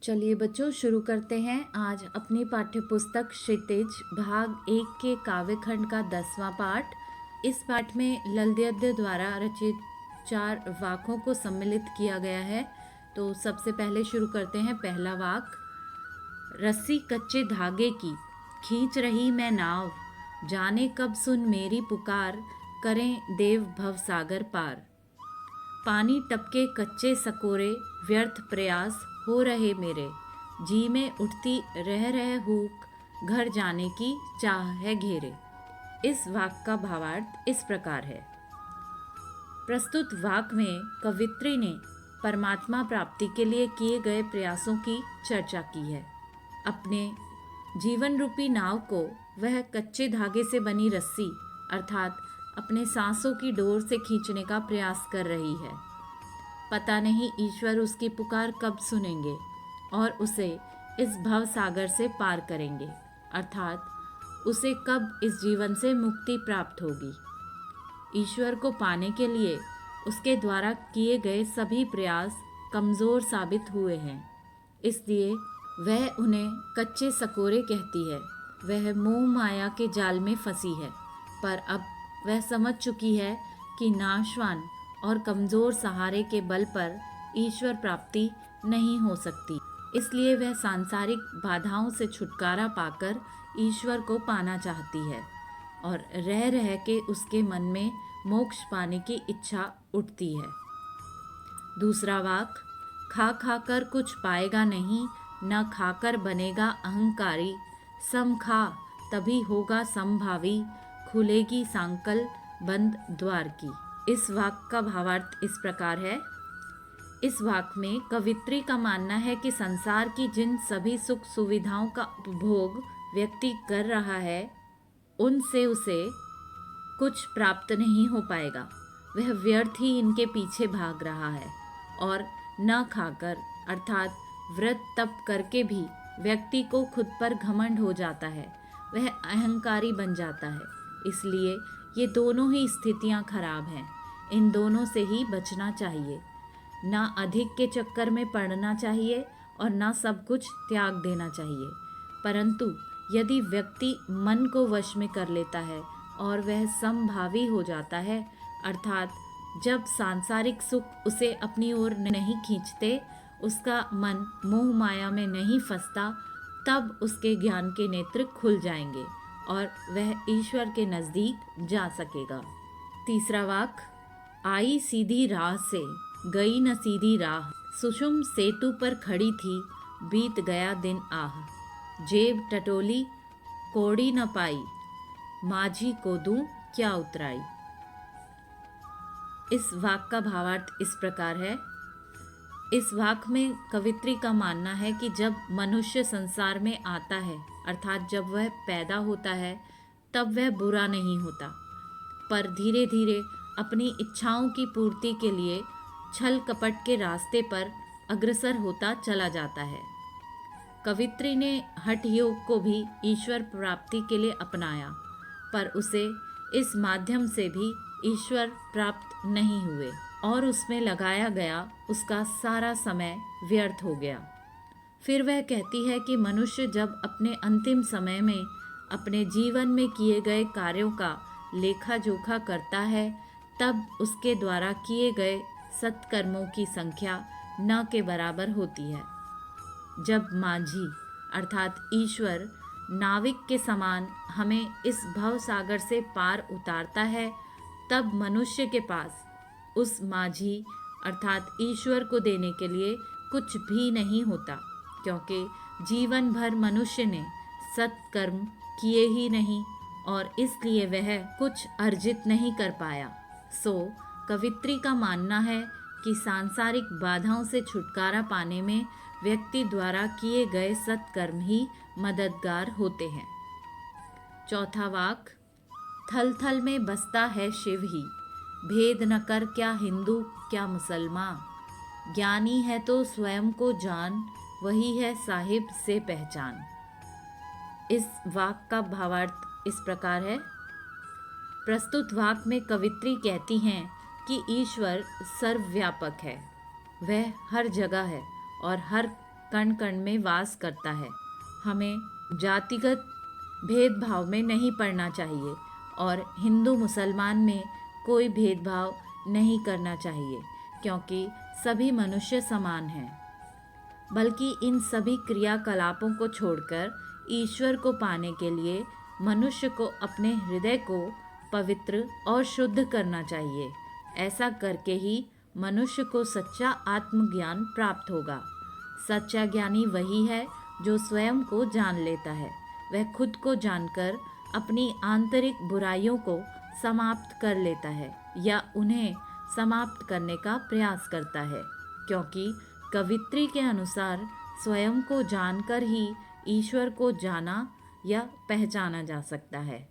चलिए बच्चों, शुरू करते हैं आज अपनी पाठ्य पुस्तक क्षितिज भाग 1 के काव्यखंड का 10वां पाठ। इस पाठ में ललद्य द्वारा रचित 4 वाक्यों को सम्मिलित किया गया है। तो सबसे पहले शुरू करते हैं पहला वाक। रस्सी कच्चे धागे की, खींच रही मैं नाव, जाने कब सुन मेरी पुकार, करें देव भव सागर पार। पानी टपके कच्चे सकोरे, व्यर्थ प्रयास हो रहे मेरे, जी में उठती रह हूक, घर जाने की चाह है घेरे। इस वाक्य का भावार्थ इस प्रकार है। प्रस्तुत वाक्य में कवित्री ने परमात्मा प्राप्ति के लिए किए गए प्रयासों की चर्चा की है। अपने जीवन रूपी नाव को वह कच्चे धागे से बनी रस्सी अर्थात अपने सांसों की डोर से खींचने का प्रयास कर रही है। पता नहीं ईश्वर उसकी पुकार कब सुनेंगे और उसे इस भव सागर से पार करेंगे, अर्थात उसे कब इस जीवन से मुक्ति प्राप्त होगी। ईश्वर को पाने के लिए उसके द्वारा किए गए सभी प्रयास कमज़ोर साबित हुए हैं, इसलिए वह उन्हें कच्चे सकोरे कहती है। वह मोह माया के जाल में फंसी है, पर अब वह समझ चुकी है कि नाशवान और कमज़ोर सहारे के बल पर ईश्वर प्राप्ति नहीं हो सकती। इसलिए वह सांसारिक बाधाओं से छुटकारा पाकर ईश्वर को पाना चाहती है और रह के उसके मन में मोक्ष पाने की इच्छा उठती है। दूसरा वाक। खा कर कुछ पाएगा नहीं, न खाकर बनेगा अहंकारी, सम खा तभी होगा समभावी, खुलेगी सांकल बंद द्वार की। इस वाक्य का भावार्थ इस प्रकार है। इस वाक्य में कवित्री का मानना है कि संसार की जिन सभी सुख सुविधाओं का उपभोग व्यक्ति कर रहा है, उनसे उसे कुछ प्राप्त नहीं हो पाएगा। वह व्यर्थ ही इनके पीछे भाग रहा है और न खाकर अर्थात व्रत तप करके भी व्यक्ति को खुद पर घमंड हो जाता है, वह अहंकारी बन जाता है। इसलिए ये दोनों ही स्थितियां खराब हैं। इन दोनों से ही बचना चाहिए। ना अधिक के चक्कर में पड़ना चाहिए और ना सब कुछ त्याग देना चाहिए। परंतु यदि व्यक्ति मन को वश में कर लेता है और वह समभावी हो जाता है, अर्थात जब सांसारिक सुख उसे अपनी ओर नहीं खींचते, उसका मन मोह माया में नहीं फंसता, तब उसके ज्ञान के नेत्र खुल जाएंगे और वह ईश्वर के नज़दीक जा सकेगा। तीसरा वाक। आई सीधी राह से, गई न सीधी राह, सुषुम सेतु पर खड़ी थी, बीत गया दिन आह, जेब टटोली कोड़ी न पाई, माझी को दूं क्या उतराई। इस वाक्य का भावार्थ इस प्रकार है। इस वाक्य में कवित्री का मानना है कि जब मनुष्य संसार में आता है, अर्थात जब वह पैदा होता है, तब वह बुरा नहीं होता, पर धीरे धीरे अपनी इच्छाओं की पूर्ति के लिए छल कपट के रास्ते पर अग्रसर होता चला जाता है। कवित्री ने हठ योग को भी ईश्वर प्राप्ति के लिए अपनाया, पर उसे इस माध्यम से भी ईश्वर प्राप्त नहीं हुए और उसमें लगाया गया उसका सारा समय व्यर्थ हो गया। फिर वह कहती है कि मनुष्य जब अपने अंतिम समय में अपने जीवन में किए गए कार्यों का लेखा जोखा करता है, तब उसके द्वारा किए गए सत्कर्मों की संख्या न के बराबर होती है। जब माझी अर्थात ईश्वर नाविक के समान हमें इस भव सागर से पार उतारता है, तब मनुष्य के पास उस माझी अर्थात ईश्वर को देने के लिए कुछ भी नहीं होता, क्योंकि जीवन भर मनुष्य ने सत्कर्म किए ही नहीं और इसलिए वह कुछ अर्जित नहीं कर पाया। सो कवित्री का मानना है कि सांसारिक बाधाओं से छुटकारा पाने में व्यक्ति द्वारा किए गए सत्कर्म ही मददगार होते हैं। चौथा वाक। थल थल में बसता है शिव ही, भेद न कर क्या हिंदू क्या मुसलमान, ज्ञानी है तो स्वयं को जान, वही है साहिब से पहचान। इस वाक का भावार्थ इस प्रकार है। प्रस्तुत वाक्य में कवित्री कहती हैं कि ईश्वर सर्वव्यापक है, वह हर जगह है और हर कण कण में वास करता है। हमें जातिगत भेदभाव में नहीं पड़ना चाहिए और हिंदू मुसलमान में कोई भेदभाव नहीं करना चाहिए, क्योंकि सभी मनुष्य समान हैं। बल्कि इन सभी क्रियाकलापों को छोड़कर ईश्वर को पाने के लिए मनुष्य को अपने हृदय को पवित्र और शुद्ध करना चाहिए। ऐसा करके ही मनुष्य को सच्चा आत्मज्ञान प्राप्त होगा। सच्चा ज्ञानी वही है जो स्वयं को जान लेता है। वह खुद को जानकर अपनी आंतरिक बुराइयों को समाप्त कर लेता है या उन्हें समाप्त करने का प्रयास करता है, क्योंकि कवित्री के अनुसार स्वयं को जानकर ही ईश्वर को जाना या पहचाना जा सकता है।